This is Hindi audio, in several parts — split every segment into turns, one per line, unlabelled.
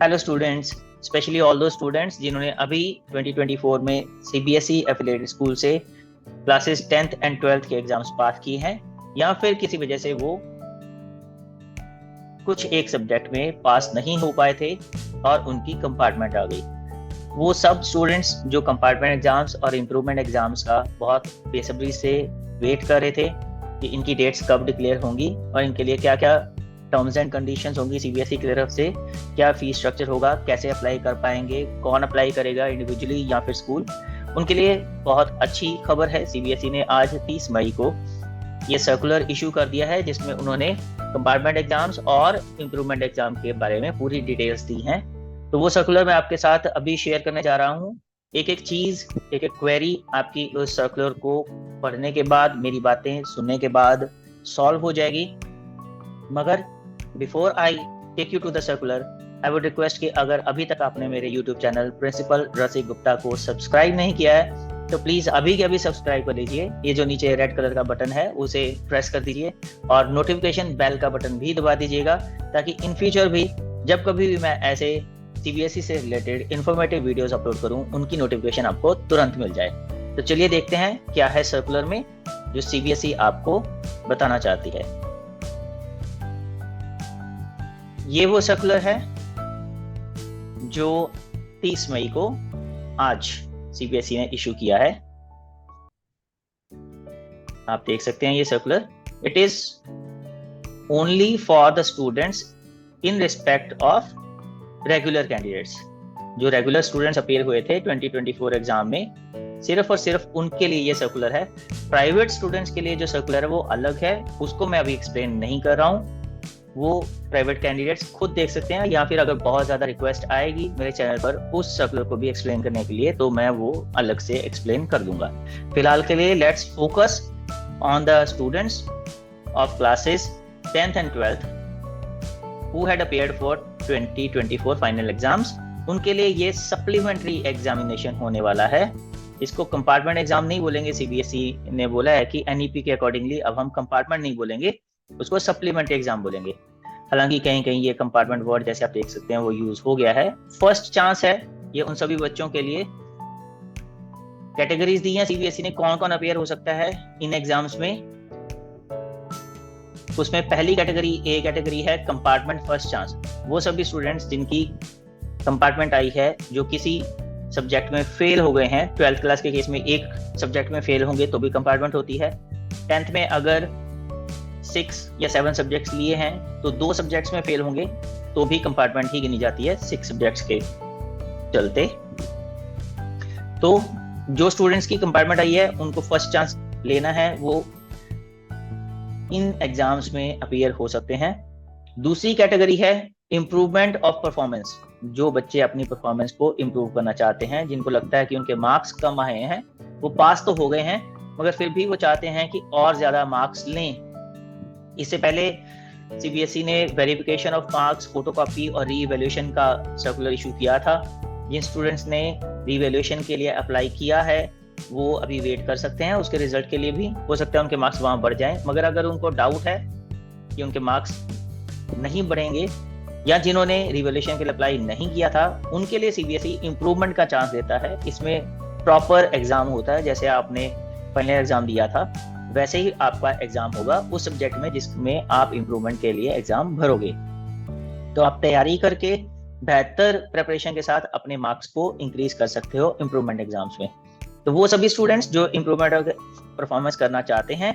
हेलो स्टूडेंट्स, स्पेशली ऑल दो स्टूडेंट्स जिन्होंने अभी 2024 में सीबीएसई एफिलिएटेड स्कूल से क्लासेस 10th एंड 12th के एग्जाम्स पास किए हैं, या फिर किसी वजह से वो कुछ एक सब्जेक्ट में पास नहीं हो पाए थे और उनकी कंपार्टमेंट आ गई। वो सब स्टूडेंट्स जो कंपार्टमेंट एग्जाम्स और इम्प्रूवमेंट एग्जाम्स का बहुत बेसब्री से वेट कर रहे थे कि इनकी डेट्स कब डिक्लेयर होंगी और इनके लिए क्या क्या टर्म्स एंड कंडीशंस होंगी सीबीएसई की तरफ से, क्या फीस स्ट्रक्चर होगा, कैसे अप्लाई कर पाएंगे, कौन अप्लाई करेगा इंडिविजुअली या फिर स्कूल, उनके लिए बहुत अच्छी खबर है। सीबीएसई ने आज 30 मई को ये सर्कुलर इशू कर दिया है जिसमें उन्होंने कंपार्टमेंट एग्जाम्स और इम्प्रूवमेंट एग्जाम के बारे में पूरी डिटेल्स दी हैं। तो वो सर्कुलर मैं आपके साथ अभी शेयर करने जा रहा हूँ। एक एक चीज, एक एक क्वेरी आपकी उस सर्कुलर को पढ़ने के बाद, मेरी बातें सुनने के बाद सॉल्व हो जाएगी। मगर before I take you to the circular, I would request कि अगर अभी तक आपने मेरे YouTube channel principal Rasik Gupta को सब्सक्राइब नहीं किया है तो प्लीज अभी के अभी सब्सक्राइब कर लीजिए। ये जो नीचे रेड कलर का बटन है उसे प्रेस कर दीजिए और नोटिफिकेशन बेल का बटन भी दबा दीजिएगा, ताकि इन फ्यूचर भी जब कभी भी मैं ऐसे सीबीएसई से रिलेटेड इंफॉर्मेटिव वीडियोस अपलोड करूं, उनकी नोटिफिकेशन आपको तुरंत मिल जाए। तो चलिए देखते हैं क्या है सर्कुलर में जो सीबीएसई आपको बताना चाहती है। ये वो सर्कुलर है जो 30 मई को आज सीबीएसई ने इशू किया है। आप देख सकते हैं ये circular. It is only for the students in respect of regular candidates. जो रेगुलर स्टूडेंट्स अपीयर हुए थे 2024 एग्जाम में, सिर्फ और सिर्फ उनके लिए ये सर्कुलर है। प्राइवेट स्टूडेंट्स के लिए जो सर्कुलर है वो अलग है, उसको मैं अभी एक्सप्लेन नहीं कर रहा हूँ। वो प्राइवेट कैंडिडेट्स खुद देख सकते हैं, या फिर अगर बहुत ज्यादा रिक्वेस्ट आएगी मेरे चैनल पर उस सर्कुलर को भी एक्सप्लेन करने के लिए तो मैं वो अलग से एक्सप्लेन कर दूंगा। फिलहाल के लिए let's focus on the students of classes 10th and 12th who had appeared for 2024 final exams. उनके लिए ये सप्लीमेंट्री एग्जामिनेशन होने वाला है। इसको कंपार्टमेंट एग्जाम नहीं बोलेंगे, सीबीएसई ने बोला है कि एनईपी के अकॉर्डिंगली अब हम कंपार्टमेंट नहीं बोलेंगे, उसको सप्लीमेंट्री एग्जाम बोलेंगे। हालांकि कहीं कहीं ये कंपार्टमेंट वर्ड जैसे आप देख सकते हैं वो यूज हो गया है। फर्स्ट चांस है ये उन सभी बच्चों के लिए। कैटेगरीज दी हैं सीबीएसई ने कौन कौन अपीयर हो सकता है इन एग्जाम्स में। उसमें पहली कैटेगरी ए कैटेगरी है कंपार्टमेंट फर्स्ट चांस। वो सभी स्टूडेंट्स जिनकी कंपार्टमेंट आई है जो किसी सब्जेक्ट में फेल हो गए हैं। 12th क्लास के केस में एक सब्जेक्ट में फेल होंगे तो भी कंपार्टमेंट होती है। 10th में अगर 6 या 7 सब्जेक्ट्स लिए हैं तो 2 सब्जेक्ट्स में फेल होंगे तो भी कंपार्टमेंट ही गिनी जाती है 6 सब्जेक्ट्स के चलते। तो जो स्टूडेंट्स की कंपार्टमेंट आई है उनको फर्स्ट चांस लेना है, वो इन एग्जाम्स में अपीयर हो सकते हैं। दूसरी कैटेगरी है इम्प्रूवमेंट ऑफ परफॉर्मेंस। जो बच्चे अपनी परफॉर्मेंस को इम्प्रूव करना चाहते हैं, जिनको लगता है कि उनके मार्क्स कम आए हैं, वो पास तो हो गए हैं मगर फिर भी वो चाहते हैं कि और ज्यादा मार्क्स लें। इससे पहले सीबीएसई ने वेरिफिकेशन ऑफ मार्क्स, फोटोकॉपी और रीवैल्यूएशन का सर्कुलर इशू किया था। जिन स्टूडेंट्स ने रीवैल्यूएशन के लिए अप्लाई किया है वो अभी वेट कर सकते हैं, उसके रिजल्ट के लिए भी हो सकता है उनके मार्क्स वहां बढ़ जाएं। मगर अगर उनको डाउट है कि उनके मार्क्स नहीं बढ़ेंगे, या जिन्होंने रिवैल्यूएशन के लिए अप्लाई नहीं किया था, उनके लिए सीबीएसई इंप्रूवमेंट का चांस देता है। इसमें प्रॉपर एग्जाम होता है, जैसे आपने फाइनल एग्जाम दिया था वैसे ही आपका एग्जाम होगा उस सब्जेक्ट में जिसमें आप इम्प्रूवमेंट के लिए एग्जाम भरोगे। तो आप तैयारी करके बेहतर प्रिपरेशन के साथ अपने मार्क्स को इंक्रीज कर सकते हो इम्प्रूवमेंट एग्जाम्स में। तो वो सभी स्टूडेंट्स जो इम्प्रूवमेंट परफॉर्मेंस करना चाहते हैं,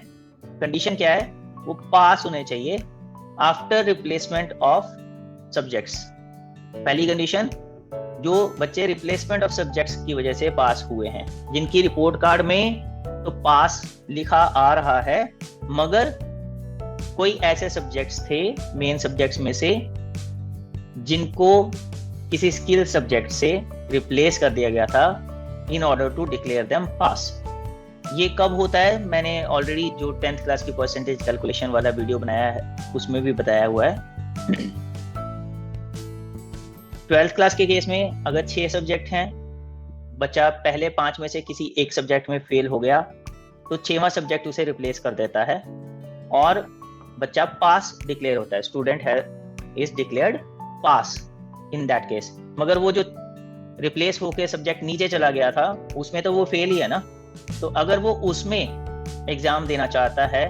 कंडीशन क्या है, वो पास होने चाहिए आफ्टर रिप्लेसमेंट ऑफ सब्जेक्ट्स। पहली कंडीशन, जो बच्चे रिप्लेसमेंट ऑफ सब्जेक्ट्स की वजह से पास हुए हैं, जिनकी रिपोर्ट कार्ड में तो पास लिखा आ रहा है मगर कोई ऐसे सब्जेक्ट्स थे मेन सब्जेक्ट्स में से जिनको किसी स्किल सब्जेक्ट से रिप्लेस कर दिया गया था in order to declare them pass. ये कब होता है, मैंने ऑलरेडी जो 10th क्लास की परसेंटेज कैलकुलेशन वाला वीडियो बनाया है उसमें भी बताया हुआ है। 12th क्लास के केस में अगर 6 सब्जेक्ट हैं, बच्चा पहले 5 में से किसी एक सब्जेक्ट में फेल हो गया तो 6वां सब्जेक्ट उसे रिप्लेस कर देता है और बच्चा पास डिक्लेयर होता है। स्टूडेंट है is declared pass. In that case. मगर वो जो रिप्लेस होके सब्जेक्ट नीचे चला गया था उसमें तो वो फेल ही है ना। तो अगर वो उसमें एग्जाम देना चाहता है,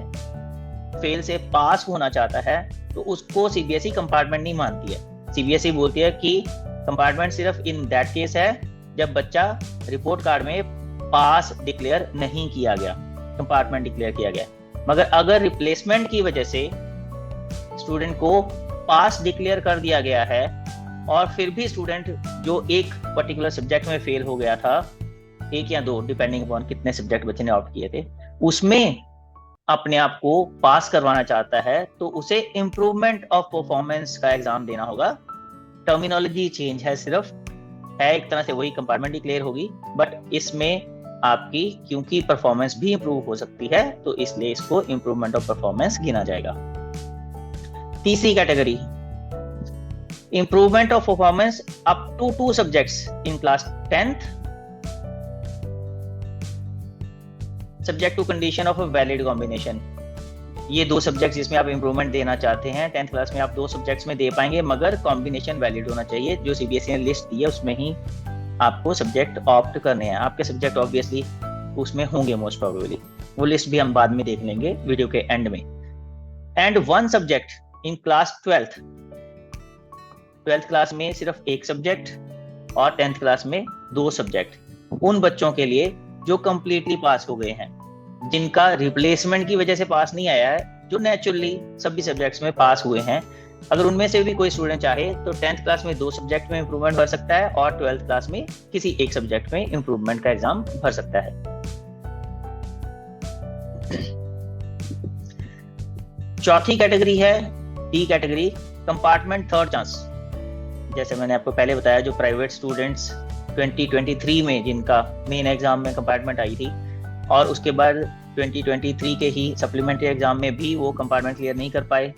फेल से पास होना चाहता है, तो उसको सीबीएसई कंपार्टमेंट नहीं मानती है। सीबीएसई बोलती है कि कंपार्टमेंट सिर्फ इन दैट केस है जब बच्चा रिपोर्ट कार्ड में पास डिक्लेयर नहीं किया गया, कंपार्टमेंट डिक्लेयर किया गया। मगर अगर रिप्लेसमेंट की वजह से स्टूडेंट को पास डिक्लेयर कर दिया गया है और फिर भी स्टूडेंट जो एक पर्टिकुलर सब्जेक्ट में फेल हो गया था, एक या दो डिपेंडिंग अपॉन कितने सब्जेक्ट बच्चे ने ऑप्ट किए थे, उसमें अपने आप को पास करवाना चाहता है, तो उसे इम्प्रूवमेंट ऑफ परफॉर्मेंस का एग्जाम देना होगा। टर्मिनोलॉजी चेंज है, सिर्फ है एक तरह से वही, कंपार्टमेंट डिक्लेयर होगी, बट इसमें आपकी क्योंकि परफॉर्मेंस भी इंप्रूव हो सकती है तो इसलिए इसको इम्प्रूवमेंट ऑफ परफॉर्मेंस गिना जाएगा। तीसरी category, improvement of performance up to 2 subjects in class 10th subject to condition of a valid combination. ये 2 सब्जेक्ट्स जिसमें आप इंप्रूवमेंट देना चाहते हैं 10th क्लास में, आप 2 सब्जेक्ट्स में दे पाएंगे, मगर कॉम्बिनेशन वैलिड होना चाहिए। जो सीबीएसई ने लिस्ट दी है उसमें ही आपको सब्जेक्ट ऑप्ट करने हैं। आपके सब्जेक्ट ऑब्वियसली उसमें होंगे मोस्ट प्रोबेबली, वो लिस्ट भी हम बाद में देख लेंगे वीडियो के एंड में। And 1 subject in class 12th class में सिर्फ 1 सब्जेक्ट और 10th क्लास में 2 सब्जेक्ट उन बच्चों के लिए जो कंप्लीटली पास हो गए हैं, जिनका रिप्लेसमेंट की वजह से पास नहीं आया है, जो नेचुरली सभी सब्जेक्ट्स में पास हुए हैं। अगर उनमें से भी कोई स्टूडेंट चाहे तो 10th क्लास में 2 सब्जेक्ट में इंप्रूवमेंट भर सकता है और 12th क्लास में किसी एक सब्जेक्ट में इंप्रूवमेंट का एग्जाम भर सकता है। चौथी कैटेगरी है D category, compartment third chance. जैसे मैंने आपको पहले बताया, जो प्राइवेट स्टूडेंट्स 2023 में जिनका मेन एग्जाम में कंपार्टमेंट आई थी और उसके बाद 2023 के ही सप्लीमेंट्री एग्जाम में भी वो कंपार्टमेंट क्लियर नहीं कर पाए,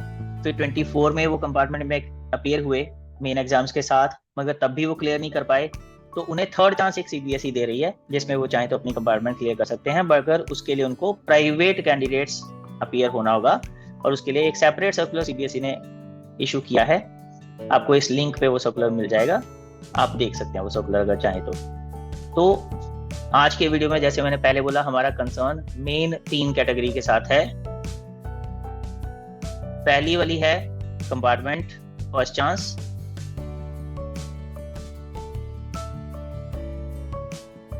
फिर 24 में वो कंपार्टमेंट में अपीयर हुए मेन एग्जाम्स के साथ, मगर तब भी वो क्लियर नहीं कर पाए, तो उन्हें थर्ड चांस एक सीबीएसई दे रही है जिसमें वो चाहे तो अपनी कंपार्टमेंट क्लियर कर सकते हैं, मगर उसके लिए उनको प्राइवेट कैंडिडेट्स अपीयर होना होगा और उसके लिए एक सेपरेट सर्कुलर सीबीएसई ने इशू किया है। आपको इस लिंक पे वो सर्कुलर मिल जाएगा, आप देख सकते हैं वो सर्कुलर अगर चाहें तो आज के वीडियो में जैसे मैंने पहले बोला, हमारा कंसर्न मेन 3 कैटेगरी के साथ है। पहली वाली है कंपार्टमेंट फर्स्ट चांस,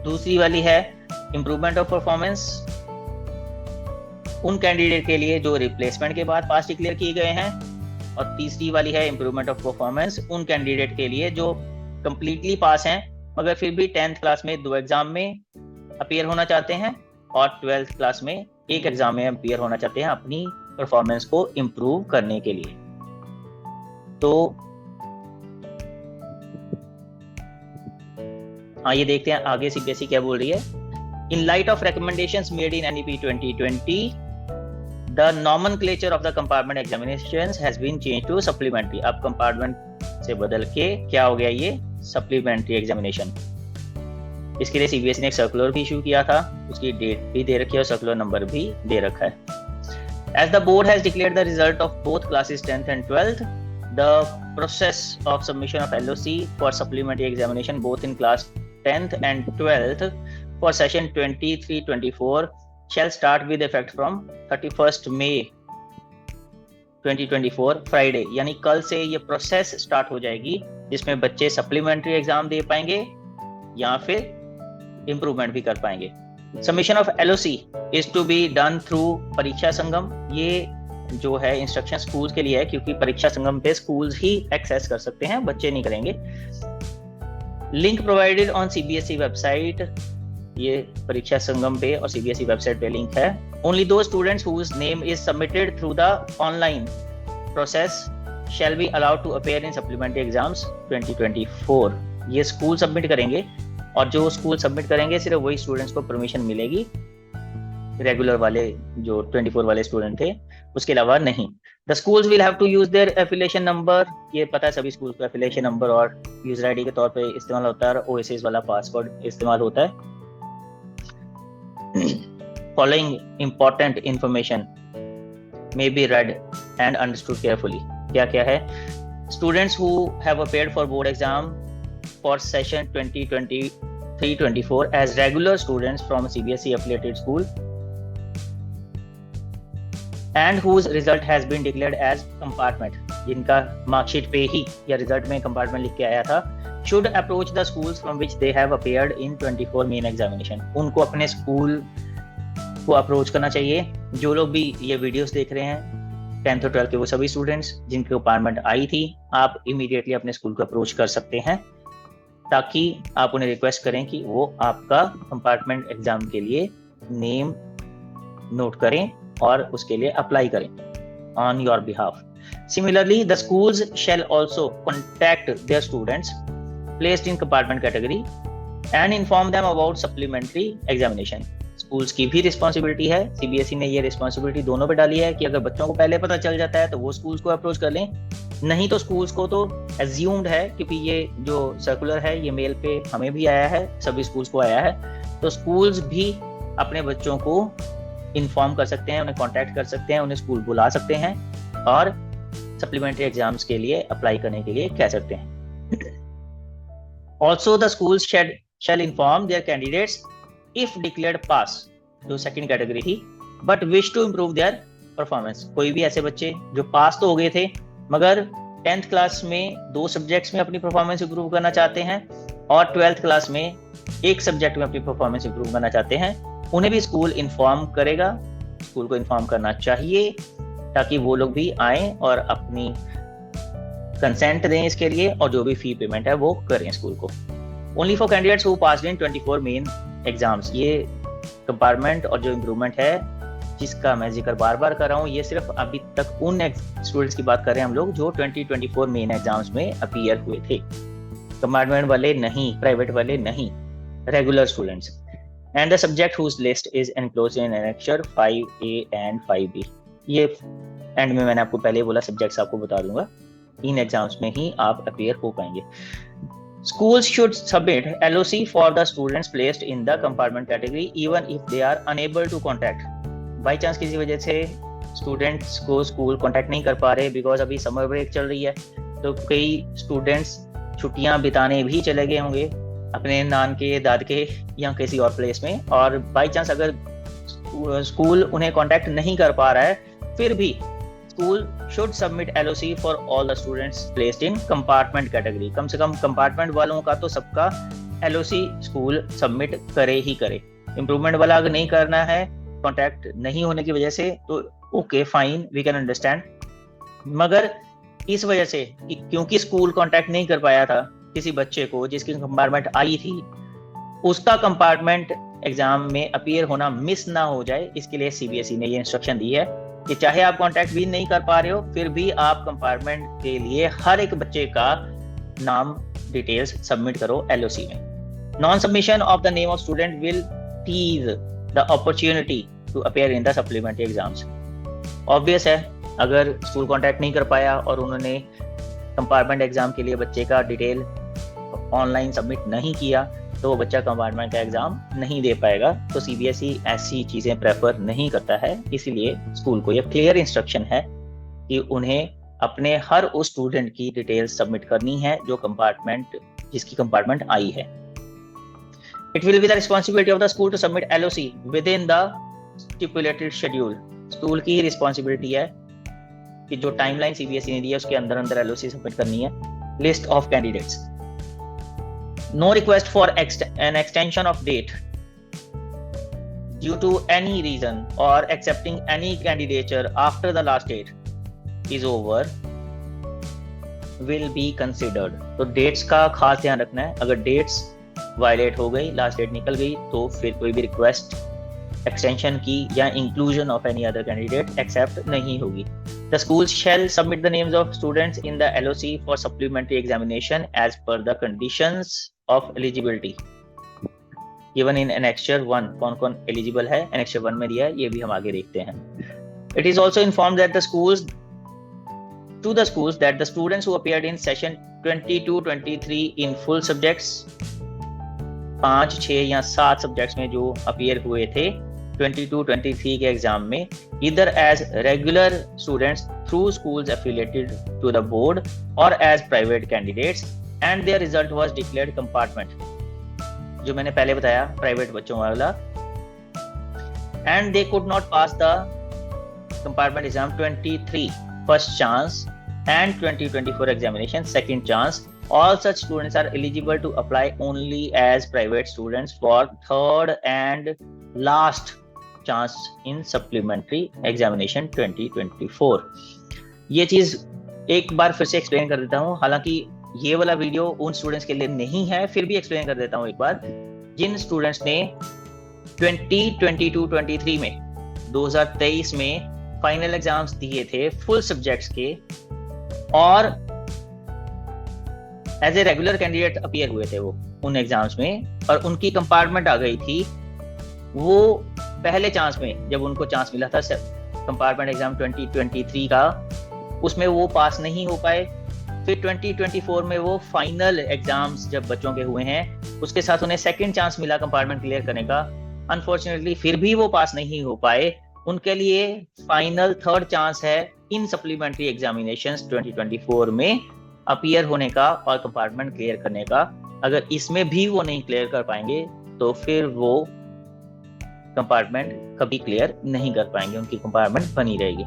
दूसरी वाली है इंप्रूवमेंट ऑफ परफॉर्मेंस उन कैंडिडेट के लिए जो रिप्लेसमेंट के बाद पास डिक्लेयर किए गए हैं, और तीसरी वाली है इंप्रूवमेंट ऑफ परफॉर्मेंस उन कैंडिडेट के लिए जो कंप्लीटली पास हैं मगर फिर भी 10th क्लास में 2 एग्जाम में अपीयर होना चाहते हैं और 12th क्लास में 1 एग्जाम में अपीयर होना चाहते हैं अपनी परफॉर्मेंस को इम्प्रूव करने के लिए। तो ये देखते हैं आगे सीबीएसई क्या बोल रही है। In light of recommendations made in NEP 2020 the nomenclature of the compartment examinations has been changed to supplementary. अब कंपार्टमेंट से बदल के क्या हो गया, ये सप्लीमेंट्री एग्जामिनेशन। इसके लिए सीबीएसई ने एक सर्कुलर भी इशू किया था, उसकी डेट भी दे रखी है और सर्कुलर नंबर भी दे रखा है। As the board has declared the result of both classes 10th and 12th, the process of submission of LOC for supplementary examination both in class 10th and 12th for session 23-24 shall start with effect from 31st May 2024 Friday, यानी कल से ये प्रोसेस स्टार्ट हो जाएगी जिसमें बच्चे सप्लीमेंट्री एग्जाम दे पाएंगे या फिर इम्प्रूवमेंट भी कर पाएंगे। Submission of LOC is to be done through Pariksha Sangam. ये जो है इंस्ट्रक्शन स्कूल्स के लिए है, क्योंकि परीक्षा संगम पे स्कूल्स ही एक्सेस कर सकते हैं, बच्चे नहीं करेंगे। Link provided on CBSE website, ये परीक्षा संगम पे और सीबीएसई वेबसाइट पे लिंक है। Only those students whose name is submitted through the online process shall be allowed to appear in supplementary exams 2024। ये स्कूल सबमिट करेंगे और जो स्कूल सबमिट करेंगे सिर्फ वही स्टूडेंट्स को परमिशन मिलेगी, रेगुलर वाले जो 24 वाले स्टूडेंट थे उसके अलावा नहीं। The schools will have to use their affiliation number, ये पता है सभी स्कूल्स को एफिलिएशन नंबर और यूजर आईडी के तौर पे इस्तेमाल होता है और ओएसएस वाला पासवर्ड इस्तेमाल होता है। Following important information may be red and understood carefully. क्या क्या है? students who have appeared for board exam for session 2023-24 as regular students from CBSE affiliated school and whose result has been declared as compartment, जिनका मार्कशीट पे ही या रिजल्ट में कंपार्टमेंट लिख के आया था, should approach the schools from which they have appeared in 24 main examination. उनको अपने स्कूल को अप्रोच करना चाहिए. जो लोग भी ये वीडियोस देख रहे हैं 10th और 12th के वो सभी स्टूडेंट्स जिनकी कंपार्टमेंट आई थी, आप इमीडिएटली अपने स्कूल को अप्रोच कर सकते हैं ताकि आप उन्हें रिक्वेस्ट करें कि वो आपका कंपार्टमेंट एग्जाम के लिए नेम नोट करें और उसके लिए अप्लाई करें on your behalf. Similarly, the schools shall also contact their students placed in compartment category and inform them about supplementary examination. Schools की भी रिस्पॉन्सिबिलिटी है, सीबीएसई ने ये रिस्पॉन्सिबिलिटी दोनों पे डाली है कि अगर बच्चों को पहले पता चल जाता है तो वो स्कूल्स को अप्रोच कर लें, नहीं तो स्कूल्स को तो एज्यूम्ड है क्योंकि ये जो सर्कुलर है ये मेल पे हमें भी आया है, सभी स्कूल्स को आया है, तो स्कूल्स भी अपने बच्चों को इन्फॉर्म कर सकते हैं, उन्हें कॉन्टैक्ट कर सकते हैं, उन्हें स्कूल बुला सकते हैं और सप्लीमेंट्री एग्जाम्स के लिए अप्लाई करने के लिए कह सकते हैं. Also the schools shall inform their candidates if declared pass, जो सेकंड कैटेगरी थी, but wish to improve their performance. कोई भी ऐसे बच्चे जो पास तो हो गए थे मगर 10th क्लास में 2 सब्जेक्ट्स में अपनी परफॉर्मेंस इंप्रूव करना चाहते हैं और 12th क्लास में एक सब्जेक्ट में अपनी परफॉर्मेंस इंप्रूव करना चाहते हैं, उन्हें भी स्कूल इन्फॉर्म करेगा. स्कूल को इन्फॉर्म करना चाहिए ताकि वो लोग भी आए और अपनी कंसेंट दें इसके लिए और जो भी फी पेमेंट है वो करें स्कूल को. Only for candidates who passed in 24 main exams. ये कंपार्टमेंट और जो इम्प्रूवमेंट है जिसका मैं जिक्र बार बार कर रहा हूँ, ये सिर्फ अभी तक उन स्टूडेंट्स की बात कर रहे हैं हम लोग जो 2024 मेन एग्जाम्स में अपीयर हुए थे. कंपार्टमेंट वाले नहीं, प्राइवेट वाले नहीं, regular students. And the subject whose list is enclosed in annexure 5A and 5B. ये एंड में मैंने आपको पहले बोला सब्जेक्ट्स आपको बता दूंगा, इन एग्जाम्स में ही आप अपीयर हो पाएंगे. Schools should submit LOC for the students placed in the compartment category even if they are unable to contact. By chance किसी वजह से स्टूडेंट्स को स्कूल कांटेक्ट नहीं कर पा रहे बिकॉज अभी समर ब्रेक चल रही है, तो कई स्टूडेंट्स छुट्टियां बिताने भी चले गए होंगे अपने नान के दाद के या किसी और प्लेस में, और बाई चांस अगर स्कूल उन्हें कांटेक्ट नहीं कर पा रहा है फिर भी School should submit LOC for all the students placed in compartment category. कम से कम कंपार्टमेंट वालों का तो सबका LOC स्कूल सबमिट करे ही करे. इम्प्रूवमेंट वाला अगर नहीं करना है कॉन्टैक्ट नहीं होने की वजह से तो okay fine, we can understand. मगर इस वजह से क्योंकि स्कूल कॉन्टैक्ट नहीं कर पाया था किसी बच्चे को जिसकी कंपार्टमेंट आई थी, उसका कंपार्टमेंट एग्जाम में अपीयर होना मिस ना हो जाए, इसके लिए सीबीएसई ने ये इंस्ट्रक्शन दी है कि चाहे आप कांटेक्ट भी नहीं कर पा रहे हो फिर भी आप कंपार्टमेंट के लिए हर एक बच्चे का नाम डिटेल्स सबमिट करो LOC में. Non submission of the name of student will tease the opportunity to appear in the supplementary exams. Obvious है, अगर स्कूल कांटेक्ट नहीं कर पाया और उन्होंने कंपार्टमेंट एग्जाम के लिए बच्चे का डिटेल ऑनलाइन सबमिट नहीं किया तो वो बच्चा कंपार्टमेंट का एग्जाम नहीं दे पाएगा. तो सीबीएसई ऐसी चीजें प्रेफर नहीं करता है, इसीलिए स्कूल को ये क्लियर इंस्ट्रक्शन है कि उन्हें अपने हर उस स्टूडेंट की डिटेल्स सबमिट करनी है जो जिसकी कंपार्टमेंट आई है. It will be the responsibility of the school to submit LOC within the stipulated schedule. School की ही रिस्पॉन्सिबिलिटी है कि जो टाइमलाइन सीबीएसई ने दी है उसके अंदर अंदर LOC सबमिट करनी है. List of candidates. No request for an extension of date due to any reason or accepting any candidature after the last date is over will be considered. तो डेट्स का खास ध्यान रखना है. अगर डेट्स वायलेट हो गई, लास्ट डेट निकल गई, तो फिर कोई भी रिक्वेस्ट एक्सटेंशन की या inclusion of any other candidate except नहीं होगी. The schools shall submit the names of students in the LOC for supplementary examination as per the conditions of eligibility given in Annexure 1. कौन एलिजिबल है Annexure 1 में दिया है, ये भी हम आगे देखते हैं. It is also informed that the schools that the students who appeared in session 22-23 in full subjects, 5, 6 या 7 सब्जेक्ट्स में जो अपीयर हुए थे 22-23 के एग्जाम में either as regular students through schools affiliated to the board or as private candidates and their result was declared compartment, जो मैंने पहले बताया प्राइवेट बच्चों वाला, and they could not pass the compartment exam 23 first chance and 2024 examination second chance. All such students are eligible to apply only as private students for third and last chance in supplementary examination 2024. ये चीज एक बार फिर से एक्सप्लेन कर देता हूँ, हालांकि ये वाला वीडियो उन स्टूडेंट्स के लिए नहीं है, फिर भी एक्सप्लेन कर देता हूँ एक बार। जिन स्टूडेंट्स ने 2022-23 में 2023 में फाइनल एग्जाम्स दिए थे फुल सब्जेक्ट्स के और as a regular candidate appear हुए थे वो उन एग्जाम्स में और उनकी कंपार्टमेंट आ गई थी, वो पहले चांस में जब उनको चांस मिला था कंपार्टमेंट एग्जाम 2023 का, उसमें वो पास नहीं हो पाए। फिर 2024 में वो फाइनल एग्जाम्स जब बच्चों के हुए हैं उसके साथ उन्हें सेकंड चांस मिला कंपार्टमेंट क्लियर करने का, अनफॉर्चुनेटली फिर भी वो पास नहीं हो पाए। उनके लिए फाइनल थर्ड चांस है इन सप्लीमेंट्री एग्जामिनेशंस 2024 में अपीयर होने का और कंपार्टमेंट क्लियर करने का। अगर इसमें भी वो नहीं क्लियर कर पाएंगे तो फिर वो कंपार्टमेंट कभी क्लियर नहीं कर पाएंगे, उनकी कंपार्टमेंट बनी रहेगी।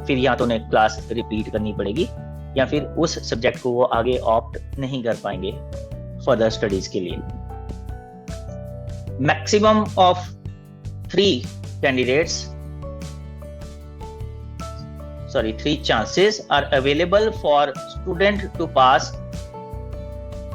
फिर या तो उन्हें क्लास रिपीट करनी पड़ेगी या फिर उस सब्जेक्ट को वो आगे ऑप्ट नहीं कर पाएंगे फर्दर स्टडीज के लिए। Maximum of 3 chances are available for student to pass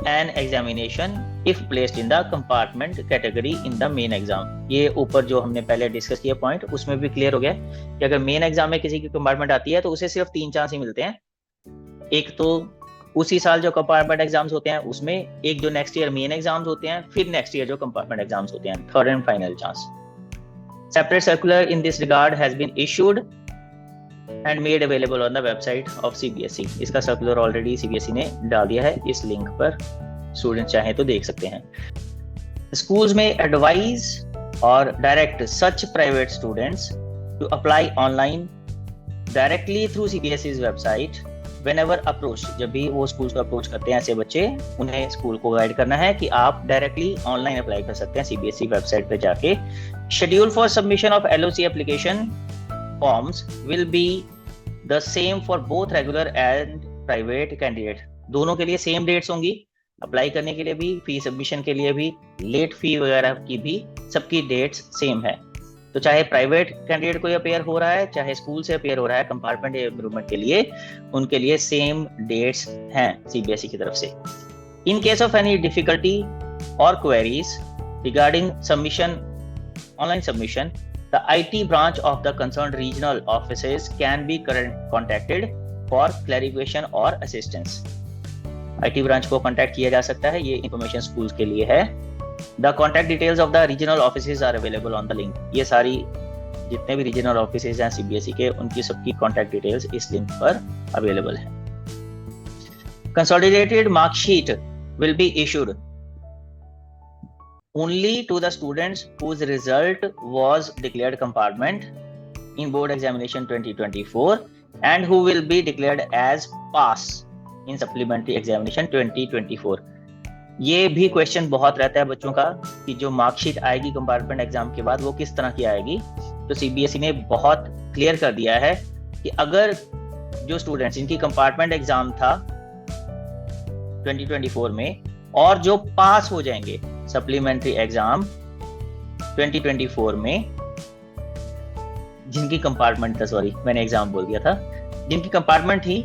an examination if placed in the compartment category in the main exam. ये ऊपर जो हमने पहले डिस्कस किया पॉइंट, उसमें भी क्लियर हो गया कि अगर मेन एग्जाम में किसी की कंपार्टमेंट आती है तो उसे सिर्फ 3 चांस ही मिलते हैं। एक तो उसी साल जो कंपार्टमेंट एग्जाम्स होते हैं उसमें, एक जो नेक्स्ट ईयर मेन एग्जाम्स होते हैं, फिर नेक्स्ट ईयर जो कंपार्टमेंट एग्जाम्स होते हैं, third and final chance. Separate circular in this regard has been issued and made available on the website of CBSE. इसका सर्कुलर ऑलरेडी CBSE ने डाल दिया है, इस लिंक पर स्टूडेंट चाहें तो देख सकते हैं। स्कूल्स में एडवाइज और direct such private students to apply online directly through CBSE's website whenever approach. जब भी वो स्कूल्स को अप्रोच करते हैं ऐसे बच्चे, उन्हें स्कूल को गाइड करना है कि आप डायरेक्टली ऑनलाइन अप्लाई कर सकते हैं CBSE वेबसाइट पे जाके। Schedule for submission of LOC application forms will be the same for both regular and private candidate. दोनों के लिए सेम डेट्स होंगी, अप्लाई करने के लिए भी, फी सबमिशन के लिए भी, लेट फी वगैरह की भी, सबकी डेट्स सेम है। तो चाहे प्राइवेट कैंडिडेट कोई अपेयर हो रहा है, चाहे स्कूल से अपेयर हो रहा है कंपार्टमेंट इम्प्रूवमेंट के लिए, उनके लिए सेम डेट्स हैं CBSE की तरफ से। In case of any difficulty और queries regarding submission, online submission, the IT branch of the concerned regional offices can be contacted for clarification or assistance. IT branch को contact किया जा सकता है, ये information schools के लिए है। The contact details of the regional offices are available on the link. ये सारी जितने भी regional offices हैं CBSE के, उनकी सबकी contact details इस link पर available है। Consolidated mark sheet will be issued only to the students whose result was declared compartment in board examination 2024 and who will be declared as pass in supplementary examination 2024. ये भी क्वेश्चन बहुत रहता है बच्चों का कि जो मार्कशीट आएगी कंपार्टमेंट एग्जाम के बाद वो किस तरह की आएगी। तो CBSE ने बहुत क्लियर कर दिया है कि अगर जो स्टूडेंट्स जिनकी कंपार्टमेंट एग्जाम था 2024 में और जो पास हो जाएंगे सप्लीमेंट्री एग्जाम 2024 में, जिनकी कंपार्टमेंट था, सॉरी मैंने एग्जाम बोल दिया था, जिनकी कंपार्टमेंट थी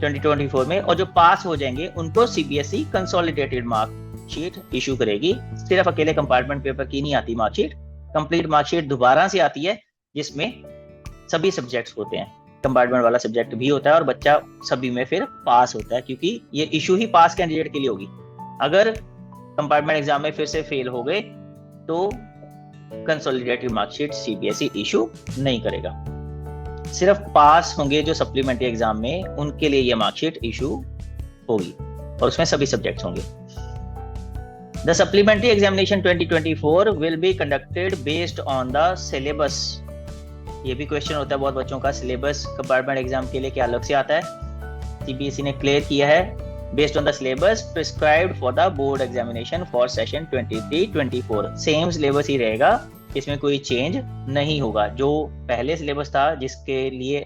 2024 में और जो पास हो जाएंगे उनको CBSE कंसोलिडेटेड मार्कशीट इशू करेगी। सिर्फ अकेले कंपार्टमेंट पेपर की नहीं आती मार्कशीट, कंप्लीट मार्कशीट दोबारा से आती है जिसमें सभी सब्जेक्ट्स होते हैं, कंपार्टमेंट वाला सब्जेक्ट भी होता है और बच्चा सभी में फिर पास होता है, क्योंकि ये इशू ही पास कैंडिडेट के लिए होगी। अगर कंपार्टमेंट एग्जाम में फिर से फेल हो गए तो कंसोलिडेटेड मार्कशीट CBSE इशू नहीं करेगा। सिर्फ पास होंगे जो सप्लीमेंट्री एग्जाम में, उनके लिए ये मार्कशीट इशू होगी और उसमें सभी सब्जेक्ट्स होंगे। The supplementary examination 2024 will be conducted based on the syllabus. ये भी क्वेश्चन होता है बहुत बच्चों का, सिलेबस कंपार्टमेंट एग्जाम के लिए क्या अलग से आता है। सीबीएसई ने क्लियर किया है, based on the syllabus prescribed for the board examination for session 23-24। Same syllabus ही रहेगा, इसमें कोई चेंज नहीं होगा। जो पहले सिलेबस था जिसके लिए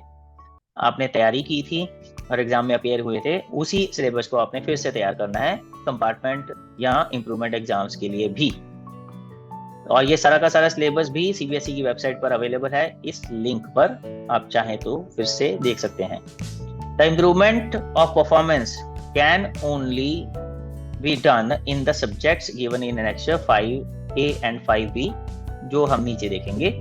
आपने तैयारी की थी और एग्जाम में अपेयर हुए थे, उसी सिलेबस को आपने फिर से तैयार करना है कंपार्टमेंट या इम्प्रूवमेंट एग्जाम्स के लिए भी। और ये सारा का सारा सिलेबस भी सीबीएसई की वेबसाइट पर अवेलेबल है, इस लिंक पर आप चाहें तो फिर से देख सकते हैं। The improvement of performance can only be done in the subjects given in annexure 5A and 5B, जो हम नीचे देखेंगे।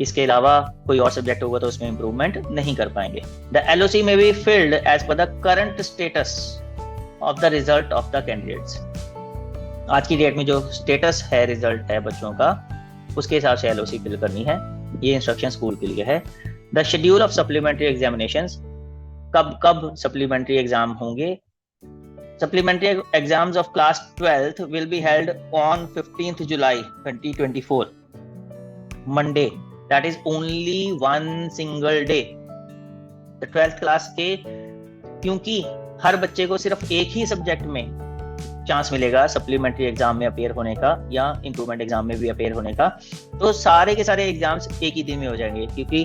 इसके अलावा कोई और सब्जेक्ट होगा तो उसमें इंप्रूवमेंट नहीं कर पाएंगे। The LOC may be filled as per the current status of the result of the candidates. आज की डेट में जो स्टेटस है, रिजल्ट है बच्चों का, उसके हिसाब से एलओसी फिल करनी है। ये इंस्ट्रक्शन स्कूल के लिए है। The schedule of supplementary examinations, कब कब सप्लीमेंट्री एग्जाम होंगे। Supplementary exams of class 12th will be held on 15th July 2024, Monday. That is only one single day. The 12th class के, क्योंकि हर बच्चे को सिर्फ एक ही सब्जेक्ट में चांस मिलेगा सप्लीमेंट्री एग्जाम में अपेयर होने का या इंप्रूवमेंट एग्जाम में भी अपेयर होने का, तो सारे के सारे एग्जाम्स एक ही दिन में हो जाएंगे। क्योंकि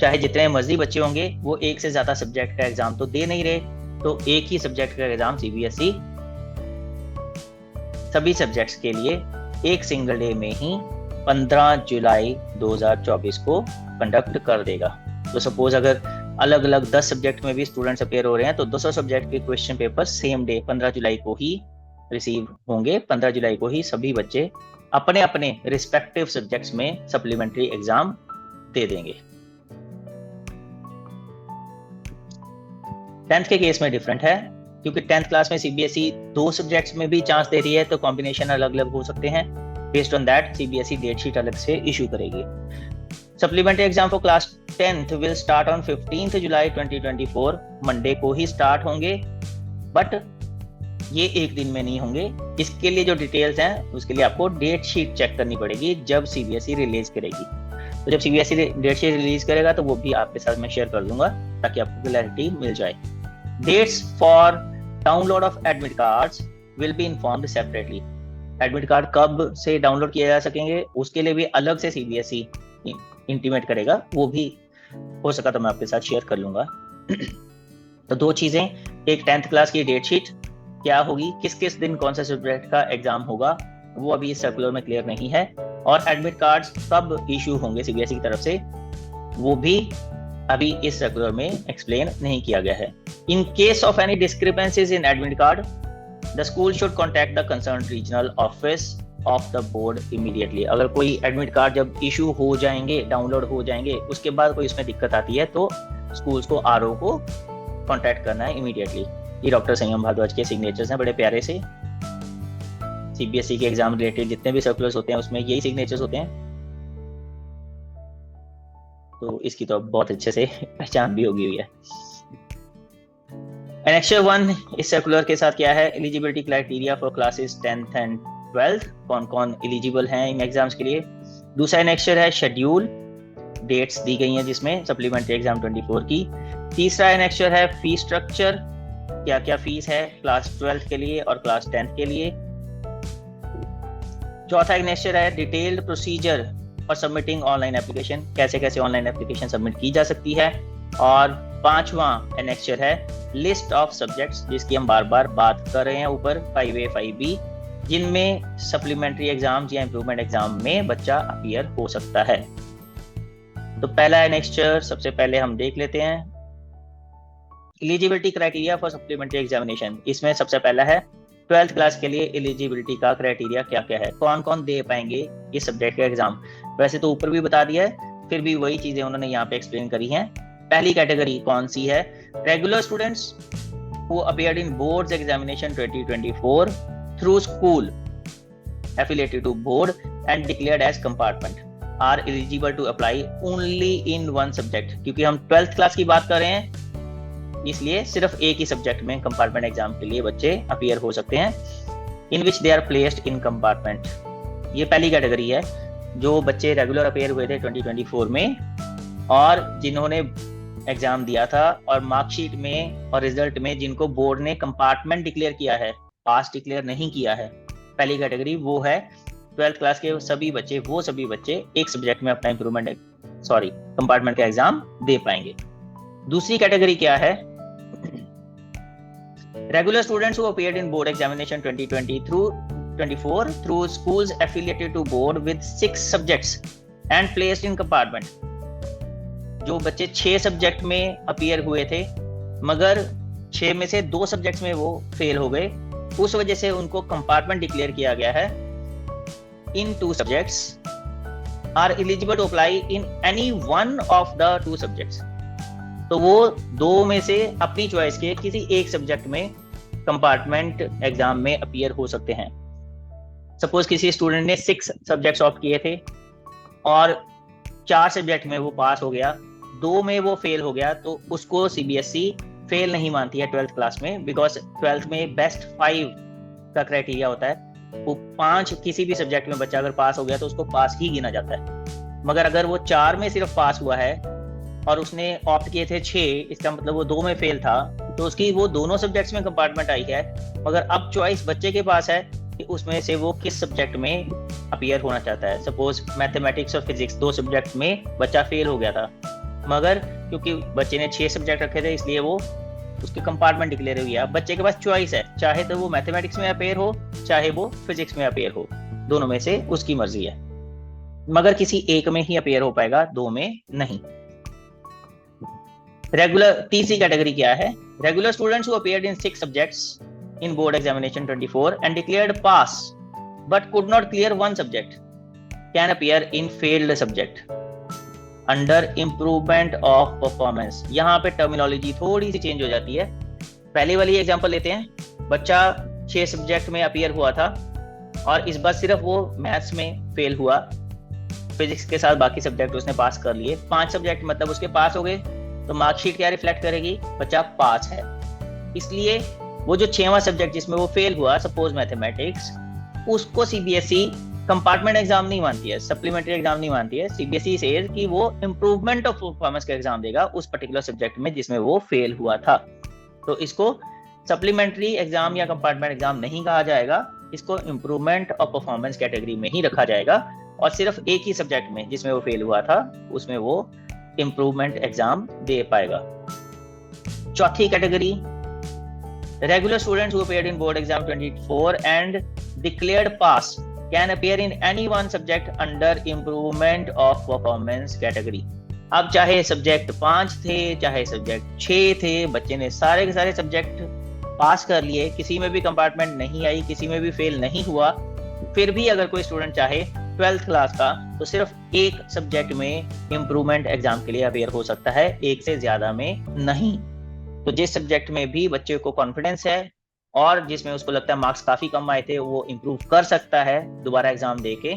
चाहे जितने मर्जी बच्चे होंगे, वो एक से ज्यादा सब्जेक्ट का एग्जाम तो दे नहीं रहे, तो एक ही सब्जेक्ट का एग्जाम सीबीएसई सभी सब्जेक्ट्स के लिए एक सिंगल डे में ही 15 जुलाई 2024 को कंडक्ट कर देगा। तो सपोज अगर अलग अलग 10 सब्जेक्ट में भी स्टूडेंट्स अपेयर हो रहे हैं, तो 200 सब्जेक्ट के क्वेश्चन पेपर सेम डे 15 जुलाई को ही रिसीव होंगे। 15 जुलाई को ही सभी बच्चे अपने अपने रिस्पेक्टिव सब्जेक्ट्स में सप्लीमेंट्री एग्जाम दे देंगे। 10th के केस में डिफरेंट है, क्योंकि 10th क्लास में सीबीएसई 2 सब्जेक्ट्स में भी चांस दे रही है, तो कॉम्बिनेशन अलग अलग हो सकते हैं। Based on that CBSE date sheet अलग से इशू करेगी। Supplementary exam for class 10th will start on 15th July 2024, Monday को ही स्टार्ट होंगे, बट ये एक दिन में नहीं होंगे। इसके लिए जो डिटेल्स हैं उसके लिए आपको डेट शीट चेक करनी पड़ेगी जब सीबीएसई रिलीज करेगी। तो जब सीबीएसई डेट शीट रिलीज करेगा तो वो भी आपके साथ मैं शेयर कर दूंगा ताकि आपको क्लैरिटी मिल जाए। Dates for download of admit cards will be informed separately. Admit card कब से डाउनलोड किया जा सकेंगे उसके लिए भी अलग से सीबीएसई इंटीमेट करेगा, वो भी हो सका तो मैं आपके साथ शेयर कर लूंगा। तो 2 चीजें, एक 10th क्लास की डेट शीट क्या होगी, किस किस दिन कौन सा सब्जेक्ट का एग्जाम होगा, वो अभी इस सर्कुलर में क्लियर नहीं है, और एडमिट कार्ड्स कब इशू होंगे सीबीएसई की तरफ से, वो भी अभी इस सर्कुलर में एक्सप्लेन नहीं किया गया है। In case of any discrepancies in admit card, the school should contact the concerned regional office of the board immediately. अगर कोई एडमिट कार्ड जब इशू हो जाएंगे, डाउनलोड हो जाएंगे, उसके बाद कोई इसमें दिक्कत आती है तो स्कूल्स को आरओ को कांटेक्ट करना है इमीडिएटली। ये डॉक्टर संयम भारद्वाज के सिग्नेचर्स हैं बड़े प्यारे से। सीबीएसई के एग्जाम रिलेटेड जितने भी सर्कुलर्स होते हैं उसमें यही सिग्नेचर्स होते हैं, तो इसकी तो बहुत अच्छे से पहचान भी होगी हुई है। Annexure 1 इस सर्कुलर के साथ क्या है, eligibility criteria for classes 10th and 12th, कौन कौन एलिजिबल हैं इन एग्जाम्स के लिए। दूसरा एनेक्चर है शेड्यूल, डेट्स दी गई हैं जिसमें सप्लीमेंट्री एग्जाम 24 की। तीसरा एनेक्चर है फीस स्ट्रक्चर, क्या क्या फीस है क्लास 12th के लिए और क्लास 10th के लिए। चौथा एनेक्चर है detailed procedure for submitting online application, कैसे कैसे ऑनलाइन एप्लीकेशन सबमिट की जा सकती है। और 5वां एनेक्चर है लिस्ट ऑफ सब्जेक्ट्स, जिसकी हम बार बार बात कर रहे हैं ऊपर, 5A 5B, जिनमें सप्लीमेंट्री एग्जाम्स या इंप्रूवमेंट एग्जाम में बच्चा अपीयर हो सकता है। तो पहला एनेक्चर सबसे पहले हम देख लेते हैं, eligibility criteria for supplementary examination. इसमें सबसे पहला है 12th क्लास के लिए एलिजिबिलिटी का क्राइटेरिया क्या क्या है, कौन कौन दे पाएंगे इस सब्जेक्ट का एग्जाम। वैसे तो ऊपर भी बता दिया है, फिर भी वही चीजें उन्होंने यहाँ पे एक्सप्लेन करी हैं। पहली कैटेगरी कौन सी है, regular students who appeared in boards examination 2024 through school affiliated to board and declared as compartment are eligible to apply only in one subject। क्योंकि हम 12th क्लास की बात कर रहे हैं, इसलिए सिर्फ एक ही सब्जेक्ट में कंपार्टमेंट एग्जाम के लिए बच्चे अपीयर हो सकते हैं। In which they are placed in compartment. ये पहली कैटेगरी है, जो बच्चे रेगुलर अपेयर हुए थे 2024 में और जिन्होंने एग्जाम दिया था और मार्कशीट में और रिजल्ट में जिनको बोर्ड ने कंपार्टमेंट डिक्लेयर किया है, पास डिक्लेयर नहीं किया है। पहली कैटेगरी वो है 12th क्लास के सभी बच्चे, वो सभी बच्चे एक सब्जेक्ट में अपना कंपार्टमेंट का एग्जाम दे पाएंगे। दूसरी कैटेगरी क्या है? Regular students who appeared in board examination 2023-24 through schools affiliated to board with 6 subjects and placed in compartment। जो बच्चे 6 सब्जेक्ट में अपीयर हुए थे मगर 6 में से 2 सब्जेक्ट्स में वो फेल हो गए, उस वजह से उनको कंपार्टमेंट डिक्लेयर किया गया है। In 2 subjects are eligible to apply in any one of the 2 subjects. तो वो 2 में से अपनी चॉइस के किसी एक सब्जेक्ट में कंपार्टमेंट एग्जाम में अपीयर हो सकते हैं। सपोज किसी स्टूडेंट ने 6 सब्जेक्ट्स ऑप्ट किए थे और 4 सब्जेक्ट में वो पास हो गया, 2 में वो फेल हो गया, तो उसको सीबीएसई फेल नहीं मानती है 12th क्लास में, बिकॉज 12th में बेस्ट 5 का क्राइटेरिया होता है। वो 5 किसी भी सब्जेक्ट में बच्चा अगर पास हो गया तो उसको पास ही गिना जाता है। मगर अगर वो 4 में सिर्फ पास हुआ है और उसने ऑप्ट किए थे 6, इसका मतलब वो 2 में फेल था, तो उसकी वो दोनों सब्जेक्ट्स में कंपार्टमेंट आई है। मगर अब चॉइस बच्चे के पास है कि उसमें से वो किस सब्जेक्ट में अपीयर होना चाहता है। सपोज मैथमेटिक्स और फिजिक्स 2 सब्जेक्ट में बच्चा फेल हो गया था, मगर क्योंकि बच्चे ने 6 सब्जेक्ट रखे थे इसलिए वो उसके कंपार्टमेंट डिक्लेयर हो गया। बच्चे के पास चॉइस है, चाहे तो वो मैथमेटिक्स में अपीयर हो, चाहे वो फिजिक्स में अपीयर हो, दोनों में से उसकी मर्जी है। मगर किसी एक में ही अपीयर हो पाएगा, 2 में नहीं। रेगुलर तीसरी कैटेगरी क्या है? Regular students who appeared in 6 subjects in board examination 24 and declared pass but could not clear one subject can appear in failed subject under improvement of performance। यहाँ पे टर्मिनोलॉजी थोड़ी सी चेंज हो जाती है। पहले वाली एग्जांपल लेते हैं। बच्चा 6 सब्जेक्ट में अपीयर हुआ था और इस बार सिर्फ वो मैथ्स में फेल हुआ, फिजिक्स के साथ बाकी सब्जेक्ट उसने पास कर लिए। 5 सब्जेक्ट मतलब उसके पास हो गए, तो मार्कशीट क्या रिफ्लेक्ट करेगी? बच्चा पास है। इसलिए वो जो 6वां सब्जेक्ट जिसमें वो फेल हुआ, सपोज मैथमेटिक्स, उसको सीबीएसई कंपार्टमेंट एग्जाम नहीं मानती है, सप्लीमेंट्री एग्जाम नहीं मानती है। सीबीएसई सेज कि वो इंप्रूवमेंट ऑफ परफॉर्मेंस का एग्जाम देगा उस पर्टिकुलर सब्जेक्ट में जिसमें वो फेल हुआ था। तो इसको सप्लीमेंट्री एग्जाम या कंपार्टमेंट एग्जाम नहीं कहा जाएगा, इसको इंप्रूवमेंट ऑफ परफॉर्मेंस कैटेगरी में ही रखा जाएगा। और सिर्फ एक ही सब्जेक्ट में जिसमें वो फेल हुआ था उसमें वो इंप्रूवमेंट एग्जाम दे पाएगा। चौथी category, regular students who appeared in board exam 24 and declared pass can appear in any one subject under improvement of performance category। अब चाहे सब्जेक्ट 5 थे, चाहे सब्जेक्ट 6 थे, बच्चे ने सारे के सारे सब्जेक्ट पास कर लिए, किसी में भी कंपार्टमेंट नहीं आई, किसी में भी फेल नहीं हुआ, फिर भी अगर कोई स्टूडेंट चाहे 12th क्लास का तो सिर्फ एक सब्जेक्ट में इंप्रूवमेंट एग्जाम के लिए अपीयर हो सकता है, एक से ज्यादा में नहीं। तो जिस सब्जेक्ट में भी बच्चे को कॉन्फिडेंस है और जिसमें उसको लगता है मार्क्स काफी कम आए थे, वो इम्प्रूव कर सकता है दोबारा एग्जाम देके,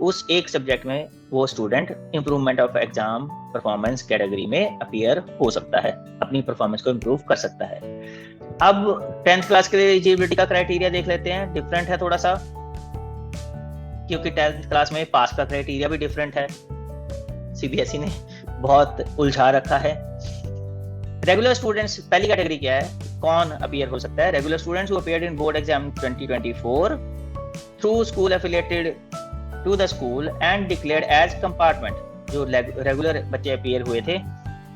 उस एक सब्जेक्ट में वो student improvement of exam performance category में अपीयर हो सकता है, अपनी परफॉर्मेंस को इम्प्रूव कर सकता है। अब 10th क्लास के लिए एलिजिबिलिटी का क्राइटेरिया देख लेते हैं। डिफरेंट है थोड़ा सा, क्योंकि 10th क्लास में पास का क्राइटेरिया भी डिफरेंट है, सीबीएसई ने बहुत उलझा रखा है। रेगुलर स्टूडेंट्स, पहली कैटेगरी क्या है, कौन अपीयर हो सकता है? Regular students who appeared in board exam 2024 through school affiliated to the school and declared as compartment. जो रेगुलर बच्चे अपीयर हुए थे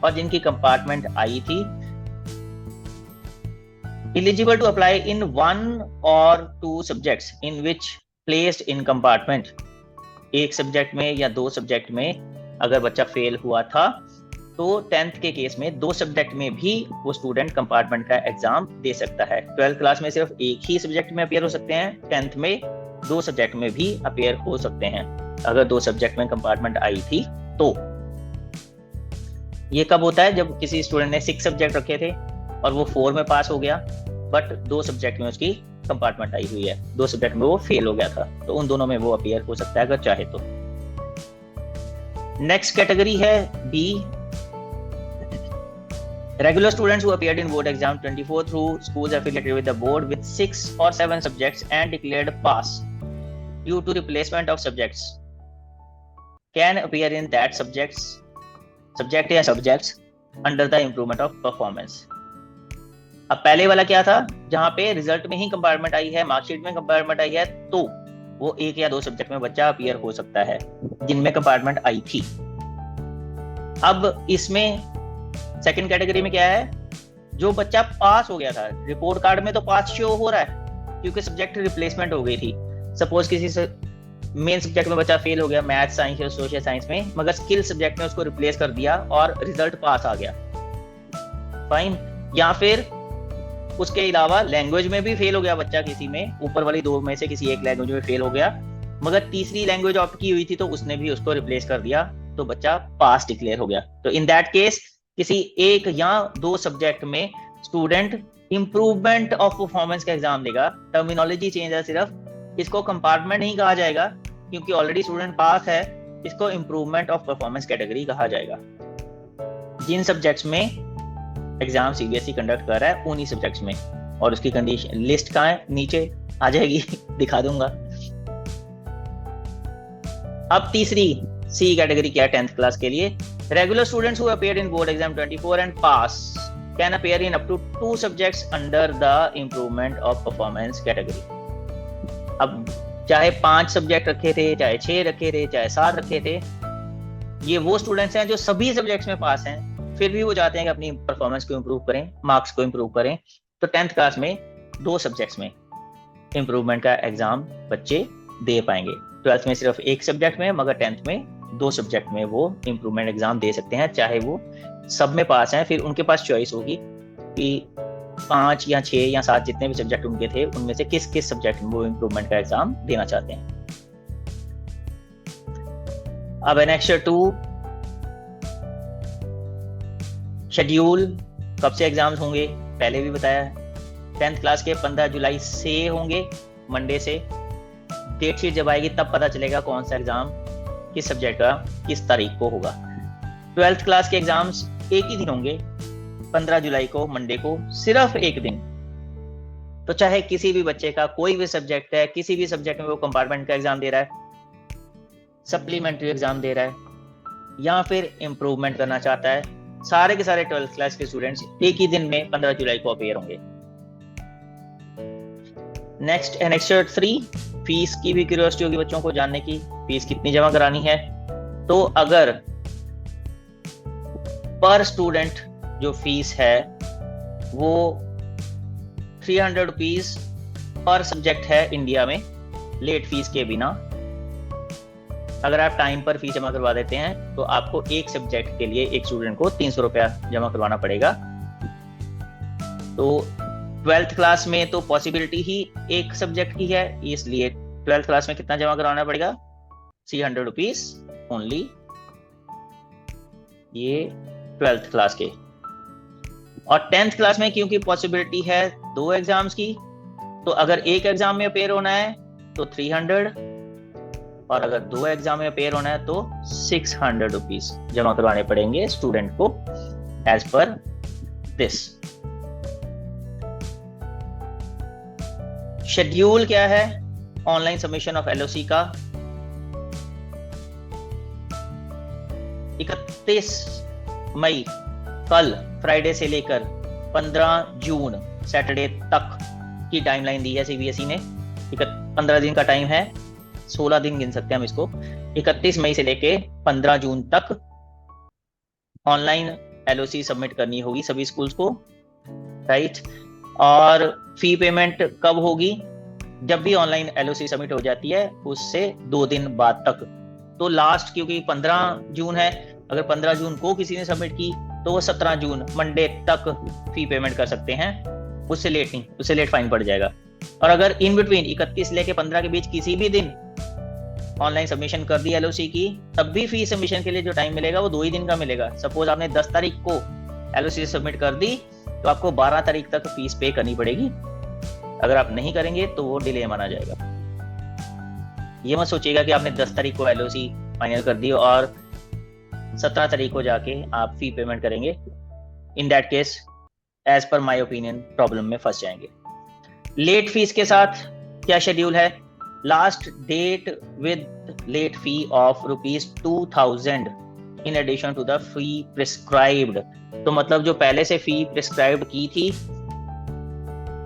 और जिनकी कंपार्टमेंट आई थी, eligible to apply in 1 or 2 subjects in which placed in compartment. एक सब्जेक्ट में या 2 सब्जेक्ट में अगर बच्चा फेल हुआ था तो 10th के केस में 2 सब्जेक्ट में भी वो स्टूडेंट कंपार्टमेंट का एग्जाम दे सकता है। 12th क्लास में सिर्फ एक ही सब्जेक्ट में अपीयर हो सकते हैं, 10th में 2 सब्जेक्ट में भी अपीयर हो सकते हैं। अगर 2 सब्जेक्ट में कंपार्टमेंट आई थी तो ये कब होता है? जब किसी स्टूडेंट ने 6 सब्जेक्ट रखे थे और वो 4 में पास हो गया, बट 2 सब्जेक्ट में उसकी कंपार्टमेंट आई हुई है, 2 सब्जेक्ट में वो फेल हो गया था, तो उन दोनों में वो अपीयर हो सकता है अगर चाहे तो। नेक्स्ट कैटेगरी है B, Regular students who appeared in board exam 24 through schools affiliated with the board with 6 or 7 subjects and declared pass due to replacement of subjects can appear in that subject या subjects under the improvement of performance. अब पहले वाला क्या था, जहां पे रिजल्ट में ही कंपार्टमेंट आई है, मार्कशीट में कंपार्टमेंट आई है, तो वो 1 या 2 सब्जेक्ट में बच्चा अपीयर हो सकता है जिनमें कंपार्टमेंट आई थी। अब इसमें सेकंड कैटेगरी में क्या है, जो बच्चा पास हो गया था, रिपोर्ट कार्ड में तो पास शो हो रहा है क्योंकि सब्जेक्ट रिप्लेसमेंट हो गई थी। सपोज किसी मेन सब्जेक्ट में बच्चा फेल हो गया, मैथ, साइंस और सोशल साइंस में, मगर स्किल सब्जेक्ट में उसको रिप्लेस कर दिया और रिजल्ट पास आ गया, फाइन। या फिर उसके अलावा लैंग्वेज में भी फेल हो गया बच्चा, किसी में ऊपर वाली 2 में से किसी एक लैंग्वेज में फेल हो गया, मगर तीसरी लैंग्वेज ऑप्ट की हुई थी तो उसने भी उसको रिप्लेस कर दिया, तो बच्चा पास डिक्लेयर हो गया। तो इन दैट केस किसी 1 या 2 सब्जेक्ट में स्टूडेंट इंप्रूवमेंट ऑफ परफॉर्मेंस का एग्जाम देगा। टर्मिनोलॉजी चेंज है सिर्फ, इसको कंपार्टमेंट नहीं कहा जाएगा क्योंकि ऑलरेडी स्टूडेंट पास है, इसको इंप्रूवमेंट ऑफ परफॉर्मेंस कैटेगरी कहा जाएगा। जिन सब्जेक्ट्स में एग्जाम सीबीएसई कंडक्ट कर रहा है उन्हीं सब्जेक्ट्स में, और उसकी कंडीशन लिस्ट कहाँ है, नीचे आ जाएगी दिखा दूंगा। अब तीसरी सी कैटेगरी क्या है 10th क्लास के लिए, regular students who appeared in board exam 24 and pass can appear in up to 2 subjects under the improvement of performance category. अब चाहे 5 सब्जेक्ट रखे थे, चाहे 6 रखे थे, चाहे 7 रखे थे, ये वो स्टूडेंट्स हैं जो सभी सब्जेक्ट्स में पास हैं, फिर भी वो चाहते हैं कि अपनी परफॉर्मेंस को इम्प्रूव करें, मार्क्स को इम्प्रूव करें। तो 10th क्लास में 2 सब्जेक्ट्स में इम्प्रूवमेंट का एग्जाम बच्चे दे पाएंगे। 12th में सिर्फ 1 सब्जेक्ट में, मगर 10th में 2 सब्जेक्ट में वो इम्प्रूवमेंट एग्जाम दे सकते हैं, चाहे वो सब में पास हैं। फिर उनके पास चॉइस होगी कि 5 या 6 या 7 जितने भी सब्जेक्ट उनके थे उनमें से किस किस सब्जेक्ट में वो इम्प्रूवमेंट का एग्जाम देना चाहते हैं। अब एनेक्सर 2 शेड्यूल, कब से एग्जाम्स होंगे पहले भी बताया है। 10th क्लास के 15 जुलाई से होंगे, मंडे से। डेट शीट जब आएगी तब पता चलेगा कौन सा एग्जाम किस सब्जेक्ट का किस तारीख को होगा। 12th क्लास के एग्जाम्स एक ही दिन होंगे, 15 जुलाई को, मंडे को, सिर्फ एक दिन। तो चाहे किसी भी बच्चे का कोई भी सब्जेक्ट है, किसी भी सब्जेक्ट में वो कंपार्टमेंट का एग्जाम दे रहा है, सप्लीमेंट्री एग्जाम दे रहा है, या फिर इंप्रूवमेंट करना चाहता है, सारे के सारे 12th क्लास के स्टूडेंट्स एक ही दिन में 15 जुलाई को अपीयर होंगे। नेक्स्ट एनेक्सर 3, फीस की भी क्यूरियोसिटी होगी बच्चों को जानने की, फीस कितनी जमा करानी है। तो अगर पर स्टूडेंट जो फीस है वो 300 रुपीज पर सब्जेक्ट है इंडिया में, लेट फीस के बिना। अगर आप टाइम पर फीस जमा करवा देते हैं तो आपको एक सब्जेक्ट के लिए एक स्टूडेंट को 300 रुपया जमा करवाना पड़ेगा। तो 12th क्लास में तो पॉसिबिलिटी ही एक सब्जेक्ट की है, इसलिए 12th क्लास में कितना जमा करवाना पड़ेगा, 300 रुपीज ओनली, ये 12th क्लास के। और 10th क्लास में क्योंकि पॉसिबिलिटी है 2 एग्जाम्स की, तो अगर एक एग्जाम में अपेयर होना है तो 300, और अगर 2 एग्जाम में अपेयर होना है तो 600 रुपीज जमा करवाने पड़ेंगे स्टूडेंट को एज पर दिस। शेड्यूल क्या है ऑनलाइन सबमिशन ऑफ एलओसी का, 31 मई कल फ्राइडे से लेकर 15 जून सैटरडे तक की टाइमलाइन दी है सीबीएसई ने। 15 दिन का टाइम है, 16 दिन गिन सकते हैं हम इसको। 31 मई से लेके 15 जून तक ऑनलाइन एलओसी सबमिट करनी होगी सभी स्कूल्स को, राइट। और फी पेमेंट कब होगी, जब भी ऑनलाइन एलओसी सबमिट हो जाती है उससे 2 दिन बाद तक। तो लास्ट क्योंकि 15 जून है, अगर 15 जून को किसी ने सबमिट की तो वो 17 जून मंडे तक फी पेमेंट कर सकते हैं, उससे लेट नहीं, उससे लेट फाइन पड़ जाएगा। और अगर इन बिटवीन 31 लेके 15 के बीच किसी भी दिन ऑनलाइन सबमिशन कर दी एलओसी की, तब भी फी सबमिशन के लिए जो टाइम मिलेगा वो 2 ही दिन का मिलेगा। सपोज आपने 10 तारीख को एलओसी सबमिट कर दी तो आपको 12 तारीख तक फीस पे करनी पड़ेगी। अगर आप नहीं करेंगे तो वो डिले माना जाएगा। ये मत सोचिएगा कि आपने 10 तारीख को एलओसी फाइनल कर दी और 17 तारीख को जाके आप फी पेमेंट करेंगे, in that case as per my opinion problem में फंस जाएंगे। लेट फीस के साथ क्या शेड्यूल है? Last date with late fee of ₹2000 in addition to the fee prescribed. तो मतलब जो पहले से फी प्रिस्क्राइब्ड की थी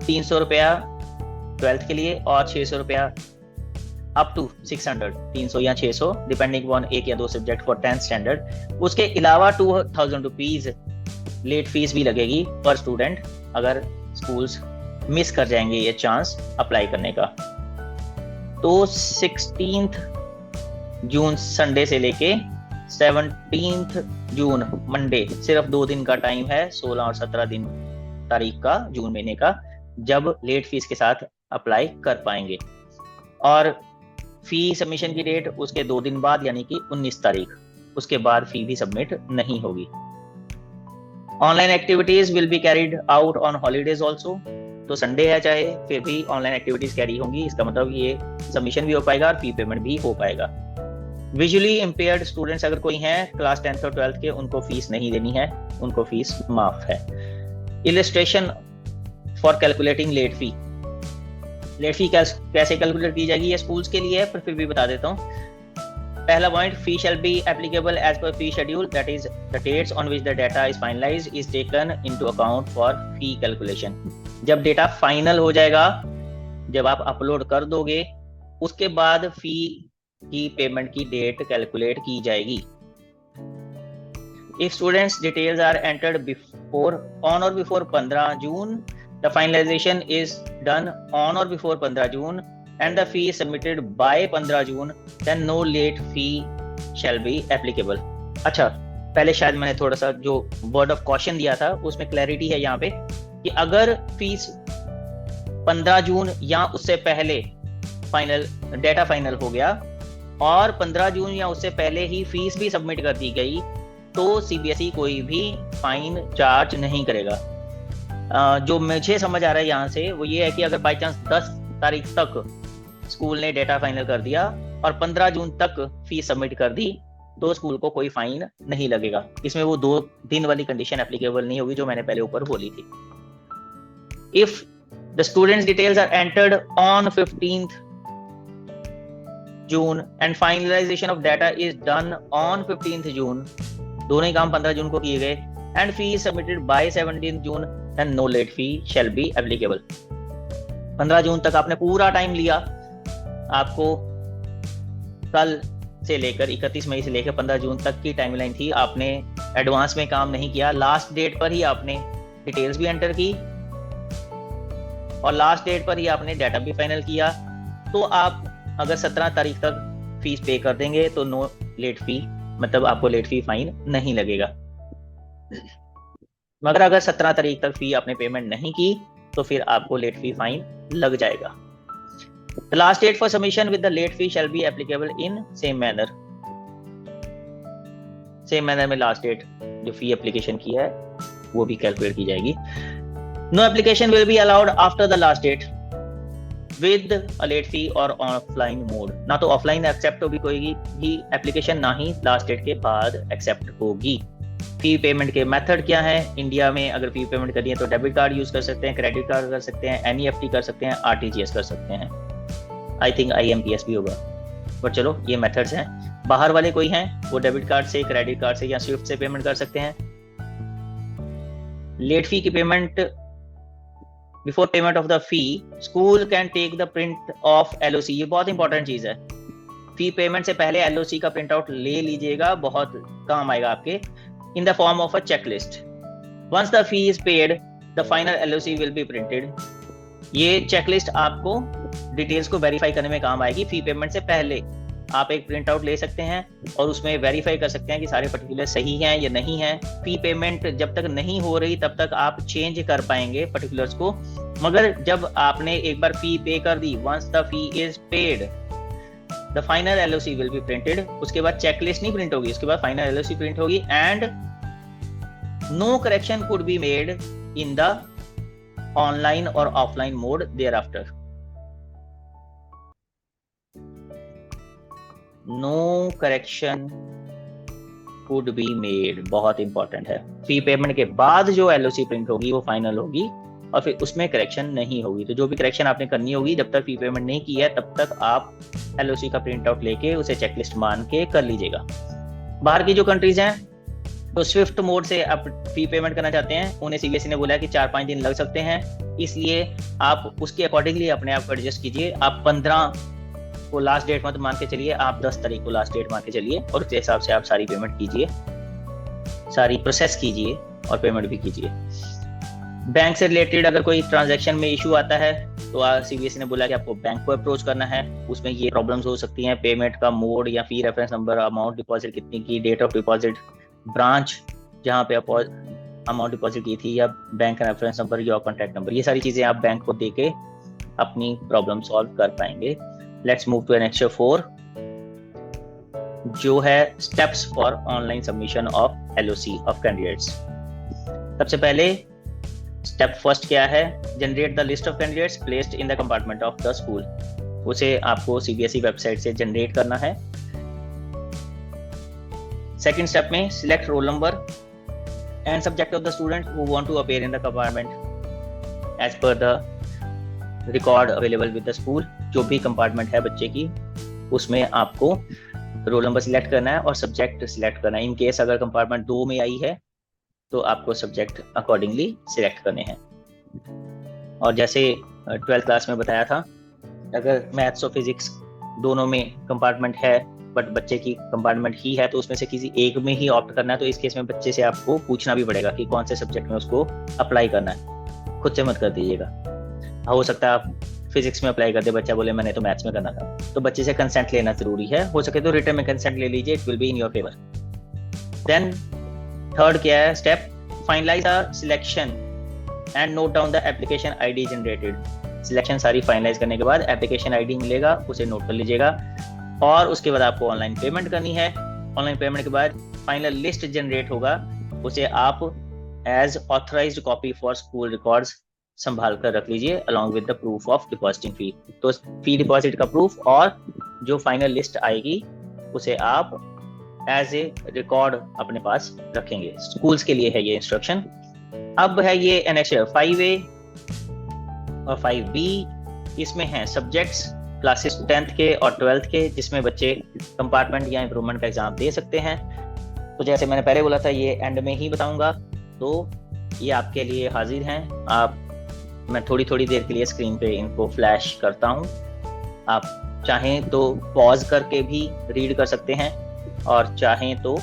300 रुपया 12th के लिए और 600 रुपया अप टू 600, 300 या 600 डिपेंडिंग ऑन एक या दो सब्जेक्ट फॉर 10th स्टैंडर्ड। उसके अलावा 2000 रुपीज लेट फीस भी लगेगी पर स्टूडेंट अगर स्कूल्स मिस कर जाएंगे ये चांस अप्लाई करने का। तो 16th जून संडे से लेके 17th जून मंडे सिर्फ 2 दिन का टाइम है, 16 और 17 दिन तारीख का जून महीने का, जब लेट फीस के साथ अप्लाई कर पाएंगे। और फी सबमिशन की डेट उसके 2 दिन बाद यानी कि 19 तारीख, उसके बाद फी भी सबमिट नहीं होगी। Online activities will be carried out on holidays also. तो संडे है चाहे फिर भी ऑनलाइन एक्टिविटीज कैरी होंगी, इसका मतलब ये सबमिशन भी हो पाएगा और फी पेमेंट भी हो पाएगा। विजुअली इम्पेयर्ड स्टूडेंट्स अगर कोई हैं क्लास 10th और 12th के, उनको फीस नहीं देनी है, उनको फीस माफ है। Illustration for calculating late fee. Late fee कैसे कैलकुलेट की जाएगी ये स्कूल्स के लिए है, पर फिर भी बता देता हूँ। पहला point, fee shall be applicable as per fee schedule, that is the dates on which the data is finalised is taken into account for fee calculation. जब डेटा फाइनल हो जाएगा, जब आप अपलोड कर दोगे, उसके बाद फी की पेमेंट की डेट कैलकुलेट की जाएगी। If students details are entered before on और before 15 June, the finalization is done on or before 15 June and the fee is submitted by 15 June, then no late fee shall be applicable। अच्छा, पहले शायद मैंने थोड़ा सा जो वर्ड ऑफ कॉशन दिया था उसमें क्लैरिटी है यहाँ पे कि अगर फीस 15 जून या उससे पहले फाइनल डेटा फाइनल हो गया और 15 जून या उससे पहले ही फीस भी सबमिट कर दी गई, तो सीबीएसई कोई भी फाइन चार्ज नहीं करेगा। जो मुझे समझ आ रहा है यहाँ से वो ये है कि अगर बाई चांस 10 तारीख तक स्कूल ने डेटा फाइनल कर दिया और 15 जून तक फीस सबमिट कर दी, तो स्कूल को कोई फाइन नहीं लगेगा। इसमें वो 2 दिन वाली कंडीशन एप्लीकेबल नहीं होगी जो मैंने पहले ऊपर बोली थी। If the students details are entered on 15th June and finalisation of data is done on 15th June, दोनों ही काम 15 जून को किए गए, and fee is submitted by 17th June, and no late fee shall be applicable। 15 जून तक आपने पूरा टाइम लिया, आपको कल से लेकर 31 मई से लेकर 15 जून तक की टाइमलाइन थी, आपने एडवांस में काम नहीं किया, लास्ट डेट पर ही आपने डिटेल्स भी एंटर की और लास्ट डेट पर ही आपने डाटा भी फाइनल किया। तो आप अगर 17 तारीख तक फीस पे कर देंगे तो नो लेट फी, मतलब आपको लेट फी फाइन नहीं लगेगा। मगर अगर 17 तारीख तक फी आपने पेमेंट नहीं की तो फिर आपको लेट फी फाइन लग जाएगा। The last date for submission with the late fee shall be applicable in same manner। Same manner में लास्ट डेट जो फी एप्लीकेशन की है वो भी कैलकुलेट की जाएगी। No application will be allowed after the last date with a late fee और ऑफलाइन मोड। ना तो ऑफलाइन एक्सेप्ट होगी कोई भी एप्लीकेशन, ना ही लास्ट डेट के बाद एक्सेप्ट होगी। फी पेमेंट के मेथड क्या है? इंडिया में अगर फी पेमेंट करनी है तो डेबिट कार्ड यूज कर सकते हैं, क्रेडिट कार्ड कर सकते हैं, एनईएफटी कर सकते हैं, आरटीजीएस कर सकते हैं, आई थिंक आईएमपीएस भी होगा, पर चलो ये मेथड्स हैं। बाहर वाले कोई हैं वो डेबिट कार्ड से, क्रेडिट कार्ड से या स्विफ्ट से पेमेंट कर सकते हैं। लेट फी की payment, before payment of the fee school can take the print of LOC. ये बहुत इंपॉर्टेंट चीज है, फी पेमेंट से पहले एलओसी का प्रिंट आउट ले लीजिएगा, बहुत काम आएगा आपके। in the form of a checklist, once the fee is paid the final LOC will be printed। ये चेकलिस्ट आपको डिटेल्स को वेरीफाई करने में काम आएगी। फी पेमेंट से पहले आप एक प्रिंट आउट ले सकते हैं और उसमें वेरीफाई कर सकते हैं कि सारे पर्टिकुलर सही हैं या नहीं हैं। फी पेमेंट जब तक नहीं हो रही तब तक आप चेंज कर पाएंगे पर्टिकुलर्स को, मगर जब आपने एक बार फी पे कर दी, once the fee is paid the final LOC will be printed। उसके बाद चेकलिस्ट नहीं प्रिंट होगी, उसके बाद फाइनल LOC प्रिंट होगी and no correction could be made in the online or offline mode thereafter। no correction could be made, बहुत इंपॉर्टेंट है। फी पेमेंट के बाद जो एलओसी प्रिंट होगी वो फाइनल होगी और फिर उसमें करेक्शन नहीं होगी। तो जो भी करेक्शन आपने करनी होगी, जब तक फी पेमेंट नहीं की है तब तक आप एलओसी का प्रिंट आउट लेके उसे चेकलिस्ट मान के कर लीजिएगा। बाहर की जो कंट्रीज हैं तो स्विफ्ट मोड से आप फी पेमेंट करना चाहते हैं, उन्हें सीबीएसई ने बोला कि 4-5 दिन लग सकते हैं, इसलिए आप उसके अकॉर्डिंगली अपने आप को एडजस्ट कीजिए। आप 15 को लास्ट डेट मत मान के चलिए, आप 10 तारीख को लास्ट डेट मान के चलिए और उस हिसाब से आप सारी पेमेंट कीजिए, सारी प्रोसेस कीजिए और पेमेंट भी कीजिए। बैंक से रिलेटेड अगर कोई ट्रांजैक्शन में इशू आता है तो सीबीएसई ने बोला कि आपको बैंक को अप्रोच करना है। उसमें ये प्रॉब्लम्स हो सकती हैं, पेमेंट का मोड या फी रेफरेंस नंबर, अमाउंट डिपॉजिट कितनी की, डेट ऑफ डिपॉजिट, ब्रांच जहाँ पे अमाउंट डिपॉजिट की थी, या बैंक रेफरेंस नंबर या कॉन्टैक्ट नंबर, ये सारी चीजें आप बैंक को देके अपनी प्रॉब्लम सॉल्व कर पाएंगे। लेट्स मूव टू एनेक्सर 4 जो है steps for online submission of LOC of candidates. सबसे पहले स्टेप फर्स्ट क्या है, generate the list of candidates placed in the compartment of the school. उसे आपको सीबीएसई वेबसाइट से जनरेट करना है। सेकंड स्टेप में select roll number and subject of the student who want to appear in the compartment as per the record available with the school. जो भी कंपार्टमेंट है बच्चे की, उसमें आपको रोल नंबर सिलेक्ट करना है और सब्जेक्ट सिलेक्ट करना है। इन केस अगर कंपार्टमेंट 2 में आई है तो आपको सब्जेक्ट अकॉर्डिंगली सिलेक्ट करने हैं। और जैसे 12th क्लास में बताया था, अगर मैथ्स और फिजिक्स दोनों में कंपार्टमेंट है बट बच्चे की कंपार्टमेंट ही है तो उसमें से किसी एक में ही ऑप्ट करना है। तो इस केस में बच्चे से आपको पूछना भी पड़ेगा कि कौन से सब्जेक्ट में उसको अप्लाई करना है, खुद से मत कर दीजिएगा। हो सकता है आप फिजिक्स में अप्लाई कर दे, बच्चा बोले मैंने तो मैथ्स में करना था, तो बच्चे से कंसेंट लेना जरूरी है। हो सके तो रिटर्न में कंसेंट ले लीजिए, it will be in your favour. Then third क्या है step, finalise the selection and note down the application ID generated. Selection सारी फाइनलाइज करने के बाद एप्लीकेशन आईडी मिलेगा, उसे नोट कर लीजिएगा और उसके बाद आपको ऑनलाइन पेमेंट करनी है। ऑनलाइन पेमेंट के बाद फाइनल लिस्ट जनरेट होगा, उसे आप as authorised copy for school records संभाल कर रख लीजिए along with the proof of depositing fee. तो फी डिपॉजिट का प्रूफ और जो फाइनल लिस्ट आएगी उसे आप एज ए रिकॉर्ड अपने पास रखेंगे। स्कूल्स के लिए है ये इंस्ट्रक्शन। अब है ये एनेक्सर 5A और 5B। इसमें हैं सब्जेक्ट्स क्लासेस 10th के और 12th के, जिसमें बच्चे कंपार्टमेंट या इम्प्रूवमेंट का एग्जाम दे सकते हैं। तो जैसे मैंने पहले बोला था ये एंड में ही बताऊंगा, तो ये आपके लिए हाजिर हैं। मैं थोड़ी देर के लिए स्क्रीन पे इनको फ्लैश करता हूँ। आप चाहें तो पॉज करके भी रीड कर सकते हैं और चाहें तो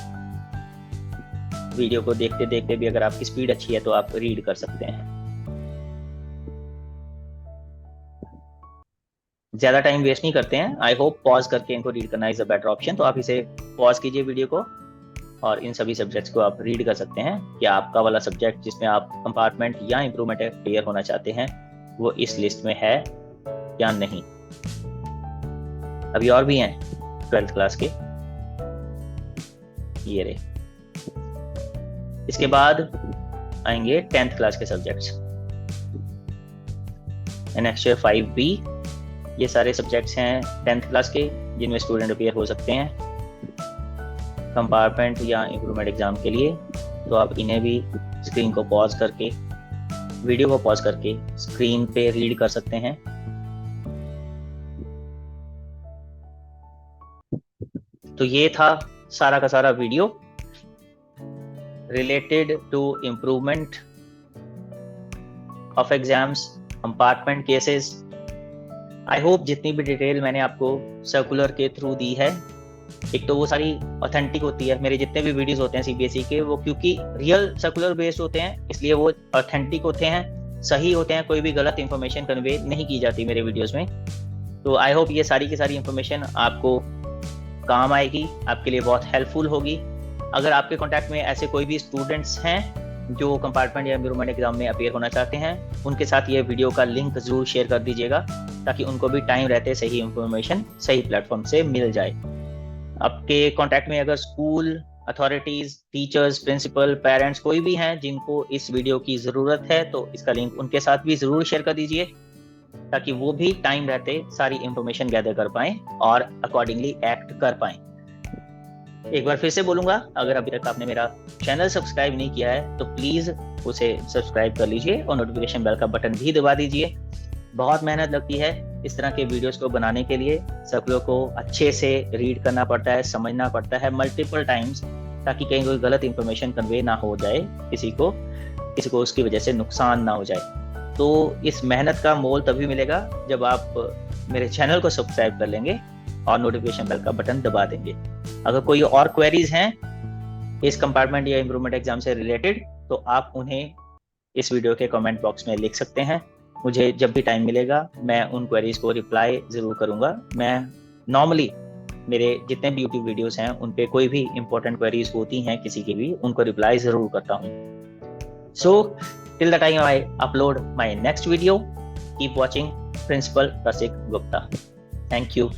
वीडियो को देखते देखते भी, अगर आपकी स्पीड अच्छी है तो आप रीड कर सकते हैं। ज्यादा टाइम वेस्ट नहीं करते हैं। आई होप पॉज करके इनको रीड करना इज अ बेटर ऑप्शन। तो आप इसे पॉज कीजिए वीडियो को और इन सभी सब्जेक्ट्स को आप रीड कर सकते हैं कि आपका वाला सब्जेक्ट जिसमें आप कंपार्टमेंट या इम्प्रूवमेंट क्लियर होना चाहते हैं वो इस लिस्ट में है या नहीं। अभी और भी हैं 12th क्लास के, ये रहे। इसके बाद आएंगे 10th क्लास के सब्जेक्ट्स। एनेक्सर 5B, ये सारे सब्जेक्ट्स हैं 10th क्लास के जिनमें स्टूडेंट अपीयर हो सकते हैं कंपार्टमेंट या इम्प्रूवमेंट एग्जाम के लिए। तो आप इन्हें भी स्क्रीन को पॉज करके, वीडियो को पॉज करके स्क्रीन पे रीड कर सकते हैं। तो ये था सारा का सारा video related to improvement of exams, compartment cases. I hope जितनी भी डिटेल मैंने आपको सर्कुलर के थ्रू दी है, एक तो वो सारी ऑथेंटिक होती है। मेरे जितने भी वीडियोस होते हैं सीबीएसई के, वो क्योंकि रियल सर्कुलर बेस्ड होते हैं इसलिए वो ऑथेंटिक होते हैं, सही होते हैं। कोई भी गलत इंफॉर्मेशन कन्वे नहीं की जाती मेरे वीडियोस में। तो आई होप ये सारी की सारी इंफॉर्मेशन आपको काम आएगी, आपके लिए बहुत हेल्पफुल होगी। अगर आपके कॉन्टैक्ट में ऐसे कोई भी स्टूडेंट्स हैं जो कंपार्टमेंट या इम्प्रूवमेंट एग्जाम में अपीयर होना चाहते हैं, उनके साथ ये वीडियो का लिंक जरूर शेयर कर दीजिएगा ताकि उनको भी टाइम रहते सही इंफॉर्मेशन सही प्लेटफॉर्म से मिल जाए। आपके कॉन्टैक्ट में अगर school authorities, teachers, principal, parents कोई भी हैं जिनको इस वीडियो की ज़रूरत है तो इसका लिंक उनके साथ भी ज़रूर शेयर कर दीजिए ताकि वो भी टाइम रहते सारी इंफॉर्मेशन गैदर कर पाएं और अकॉर्डिंगली एक्ट कर पाएं। एक बार फिर से बोलूंगा, अगर अभी तक आपने मेरा चैनल सब्सक्राइब नहीं किया है तो प्लीज उसे सब्सक्राइब कर लीजिए और नोटिफिकेशन बेल का बटन भी दबा दीजिए। बहुत मेहनत लगती है इस तरह के वीडियोस को बनाने के लिए, सब लोग को अच्छे से रीड करना पड़ता है, समझना पड़ता है मल्टीपल टाइम्स, ताकि कहीं कोई गलत इंफॉर्मेशन कन्वे ना हो जाए, किसी को उसकी वजह से नुकसान ना हो जाए। तो इस मेहनत का मोल तभी मिलेगा जब आप मेरे चैनल को सब्सक्राइब कर लेंगे और नोटिफिकेशन बेल का बटन दबा देंगे। अगर कोई और क्वेरीज हैं इस कंपार्टमेंट या इम्प्रूवमेंट एग्जाम से रिलेटेड तो आप उन्हें इस वीडियो के कमेंट बॉक्स में लिख सकते हैं। मुझे जब भी टाइम मिलेगा मैं उन क्वेरीज को रिप्लाई जरूर करूंगा। मैं नॉर्मली मेरे जितने भी यूट्यूब वीडियोस हैं उन पे कोई भी इंपॉर्टेंट क्वेरीज होती हैं किसी की भी, उनको रिप्लाई जरूर करता हूँ। So till the time I upload my next video, keep watching Principal Rasik Gupta. Thank you.